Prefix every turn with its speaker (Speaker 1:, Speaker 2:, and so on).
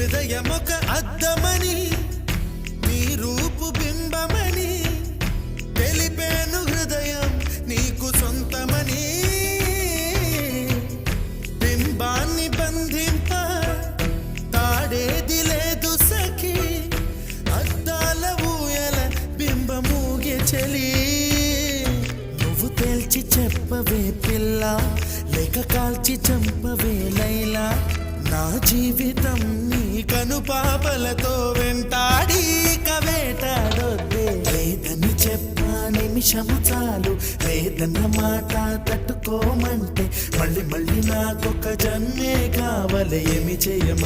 Speaker 1: హృదయమొక అద్దమని నీ రూపు బింబమని తెలిపేను హృదయం నీకు సొంతమని బింబాన్ని బంధింప తాడేది లేదు సఖి అద్దాల ఊయల బింబమూగే చలి నువ్వు తేల్చి చెప్పవే పిల్ల లేక కాల్చి చంపవే లైలా నా జీవితం నీ కనుపాపలతో వెంటాడి కవేటాడొద్దే లేదని చెప్పా నిమిషము చాలు లేదన్న మాట తట్టుకోమంటే మళ్ళీ మళ్ళీ నాకొక జన్మే కావాలి ఏమి చేయమ